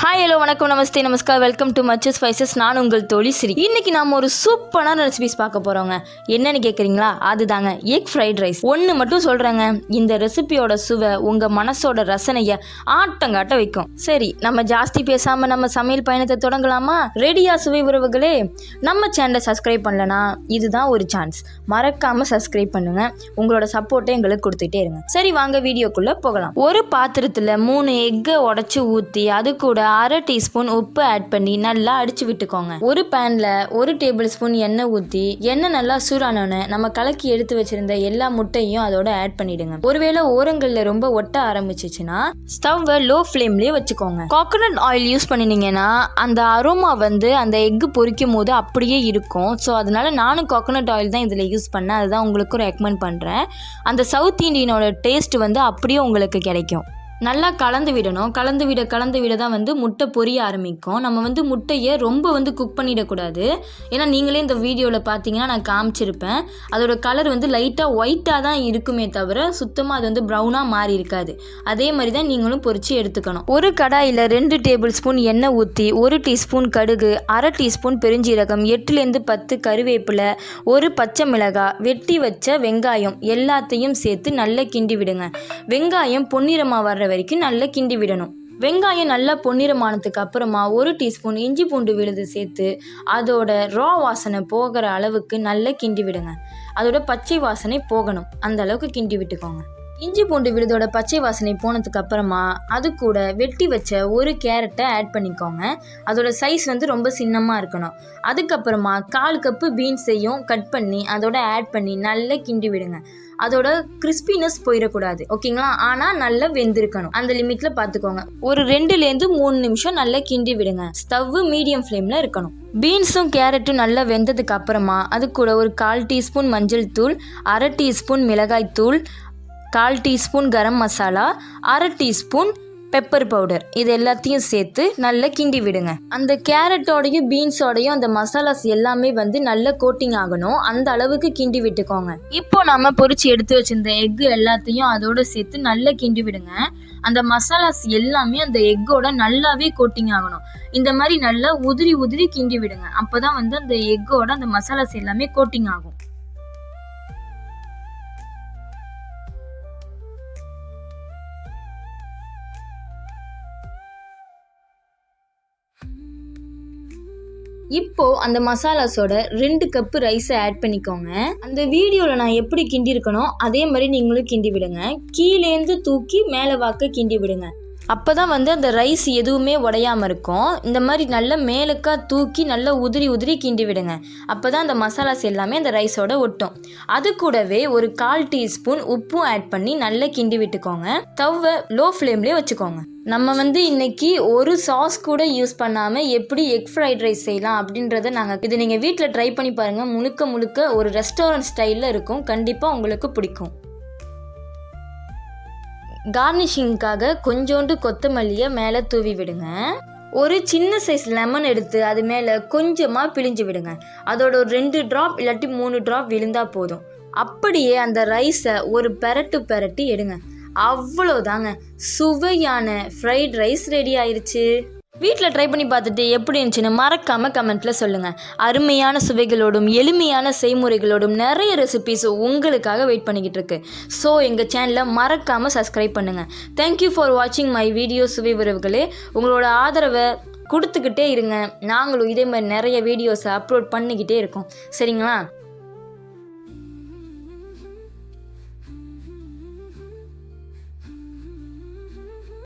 Hi hello வணக்கம் நமஸ்தே நமஸ்கார் welcome to much spices. நான் உங்கள் தோழி ஸ்ரீ. இன்றைக்கி நாம் ஒரு சூப்பரான ரெசிபிஸ் பார்க்க போகிறோங்க. என்னென்னு கேட்குறீங்களா? அதுதாங்க எக் ஃப்ரைட் ரைஸ். ஒன்று மட்டும் சொல்கிறேங்க, இந்த ரெசிபியோட சுவை உங்கள் மனசோட ரசனையை ஆட்டங்காட்ட வைக்கும். சரி, நம்ம ஜாஸ்தி பேசாமல் நம்ம சமையல் பயணத்தை தொடங்கலாமா? ரெடியா சுவை உறவுகளே? நம்ம சேனலை சப்ஸ்கிரைப் பண்ணலனா இதுதான் ஒரு சான்ஸ். மறக்காமல் சப்ஸ்கிரைப் பண்ணுங்கள். உங்களோட சப்போர்ட்டை எங்களுக்கு கொடுத்துட்டே இருங்க. சரி, வாங்க வீடியோக்குள்ளே போகலாம். ஒரு பாத்திரத்தில் 3 எக்கை உடச்சி ஊற்றி அது கூட 1/2 டீஸ்பூன் உப்பு ஆட் பண்ணி நல்லா அடிச்சு விட்டுக்கோங்க. ஒரு பேன்ல 1 டேபிள் ஸ்பூன் எண்ணெய் ஊற்றி எண்ணெய் நல்லா சூடானோன்னு நம்ம கலக்கி எடுத்து வச்சிருந்த எல்லா முட்டையும் அதோட ஆட் பண்ணிடுங்க. ஒருவேளை ஓரங்கள்ல ரொம்ப ஒட்ட ஆரம்பிச்சிச்சுன்னா ஸ்டவ்வை லோ ஃப்ளேம்லயே வச்சுக்கோங்க. கோகோனட் ஆயில் யூஸ் பண்ணினீங்கன்னா அந்த அரோமா அந்த எக் பொரிக்கும் போது அப்படியே இருக்கும். ஸோ அதனால நானும் கோகோனட் ஆயில் தான் இதில் யூஸ் பண்ணேன். அதுதான் உங்களுக்கும் ரெக்கமெண்ட் பண்ணுறேன். அந்த சவுத் இண்டியனோட டேஸ்ட் அப்படியே உங்களுக்கு கிடைக்கும். நல்லா கலந்து விடணும். கலந்து விட தான் முட்டை பொரிய ஆரம்பிக்கும். நம்ம முட்டையை ரொம்ப குக் பண்ணிடக்கூடாது. ஏன்னா நீங்களே இந்த வீடியோவில் பார்த்தீங்கன்னா நான் காமிச்சிருப்பேன். அதோட கலர் லைட்டாக ஒயிட்டாக தான் இருக்குமே தவிர சுத்தமாக அது ப்ரௌனாக மாறி இருக்காது. அதே மாதிரி தான் நீங்களும் பொரிச்சு எடுத்துக்கணும். ஒரு கடாயில் 2 டேபிள் ஸ்பூன் எண்ணெய் ஊற்றி 1 டீஸ்பூன் கடுகு, 1/2 டீஸ்பூன் பெருஞ்சீரகம், 8லேருந்து 10 கருவேப்பிலை, 1 பச்சை மிளகாய், வெட்டி வச்ச வெங்காயம் எல்லாத்தையும் சேர்த்து நல்லா கிண்டி விடுங்க. வெங்காயம் பொன்னிறமாக வர்ற வரைக்கும் நல்லா கிண்டி விடணும். வெங்காயம் நல்லா பொன்னிறமானதுக்கு அப்புறமா 1 டீஸ்பூன் இஞ்சி பூண்டு விழுது சேர்த்து அதோட ரா வாசனை போகிற அளவுக்கு நல்லா கிண்டி விடுங்க. அதோட பச்சை வாசனை போகணும், அந்த அளவுக்கு கிண்டி விட்டுக்கோங்க. இஞ்சி பூண்டு விழுதோட பச்சை வாசனை போனதுக்கு அப்புறமா அது கூட வெட்டி வச்ச 1 கேரட்டை ஆட் பண்ணிக்கோங்க. அதோட சைஸ் ரொம்ப சின்னமாக இருக்கணும். அதுக்கப்புறமா 1/4 கப்பு பீன்ஸையும் கட் பண்ணி அதோட ஆட் பண்ணி நல்லா கிண்டி விடுங்க. அதோட கிறிஸ்பினஸ் போயிடக்கூடாது, ஓகேங்களா? ஆனால் நல்லா வெந்திருக்கணும். அந்த லிமிட்ல பார்த்துக்கோங்க. ஒரு 2லேருந்து 3 நிமிஷம் நல்லா கிண்டி விடுங்க. ஸ்டவ் மீடியம் ஃப்ளேமில் இருக்கணும். பீன்ஸும் கேரட்டும் நல்லா வெந்ததுக்கு அப்புறமா அது கூட ஒரு 1/4 டீஸ்பூன் மஞ்சள் தூள், 1/2 டீஸ்பூன் மிளகாய் தூள், 1/4 teaspoon garam masala, 1/2 teaspoon pepper powder, இது எல்லாத்தையும் சேர்த்து நல்லா கிண்டி விடுங்க. அந்த கேரட்டோடையும் பீன்ஸோடையும் அந்த மசாலாஸ் எல்லாமே நல்லா கோட்டிங் ஆகணும். அந்த அளவுக்கு கிண்டி விட்டுக்கோங்க. இப்போ நம்ம பொரிச்சு எடுத்து வச்சிருந்த எக் எல்லாத்தையும் அதோட சேர்த்து நல்லா கிண்டி விடுங்க. அந்த மசாலாஸ் எல்லாமே அந்த எக்கோட நல்லாவே கோட்டிங் ஆகணும். இந்த மாதிரி நல்லா உதிரி கிண்டி விடுங்க. அப்போதான் அந்த எக்கோட அந்த மசாலாஸ் எல்லாமே கோட்டிங் ஆகும். இப்போ அந்த மசாலாஸோட 2 கப்பு ரைஸை ஆட் பண்ணிக்கோங்க. அந்த வீடியோவில் நான் எப்படி கிண்டி இருக்கணும் அதே மாதிரி நீங்களும் கிண்டி விடுங்க. கீழேந்து தூக்கி மேலே வாக்க கிண்டி விடுங்க. அப்போ தான் அந்த ரைஸ் எதுவுமே உடையாமல் இருக்கும். இந்த மாதிரி நல்லா மேலுக்கா தூக்கி நல்லா உதிரி கிண்டி விடுங்க. அப்போ தான் அந்த மசாலாஸ் எல்லாமே அந்த ரைஸோட ஒட்டும். அது கூடவே ஒரு 1/4 டீஸ்பூன் உப்பும் ஆட் பண்ணி நல்லா கிண்டி விட்டுக்கோங்க. ஸ்டவ்வை லோ ஃப்ளேம்லேயே வச்சுக்கோங்க. நம்ம இன்னைக்கு ஒரு சாஸ் கூட யூஸ் பண்ணாமல் எப்படி எக் ஃப்ரைட் ரைஸ் செய்யலாம் அப்படின்றத இது நீங்கள் வீட்டில் ட்ரை பண்ணி பாருங்கள். முழுக்க ஒரு ரெஸ்டாரண்ட் ஸ்டைலில் இருக்கும். கண்டிப்பாக உங்களுக்கு பிடிக்கும். கார்னிஷிங்காக கொஞ்சோண்டு கொத்தமல்லியை மேலே தூவி விடுங்க. ஒரு சின்ன சைஸ் லெமன் எடுத்து அது மேலே கொஞ்சமாக பிழிஞ்சு விடுங்க. அதோட ஒரு 2 ட்ராப் இல்லாட்டி 3 ட்ராப் விழுந்தால் போதும். அப்படியே அந்த ரைஸை ஒரு பெரட்டி எடுங்க. அவ்வளோதாங்க, சுவையான ஃப்ரைட் ரைஸ் ரெடி ஆயிடுச்சு. வீட்டில் ட்ரை பண்ணி பார்த்துட்டு எப்படி இருந்துச்சுன்னு மறக்காமல் கமெண்ட்டில் சொல்லுங்கள். அருமையான சுவைகளோடும் எளிமையான செய்முறைகளோடும் நிறைய ரெசிபீஸ் உங்களுக்காக வெயிட் பண்ணிக்கிட்டு இருக்கு. ஸோ எங்கள் சேனலை மறக்காமல் சப்ஸ்கிரைப் பண்ணுங்கள். தேங்க்யூ ஃபார் வாட்சிங் மை வீடியோ. சுவை உறவுகளே, உங்களோட ஆதரவை கொடுத்துக்கிட்டே இருங்க. நாங்களும் இதே மாதிரி நிறைய வீடியோஸை அப்லோட் பண்ணிக்கிட்டே இருக்கோம். சரிங்களா?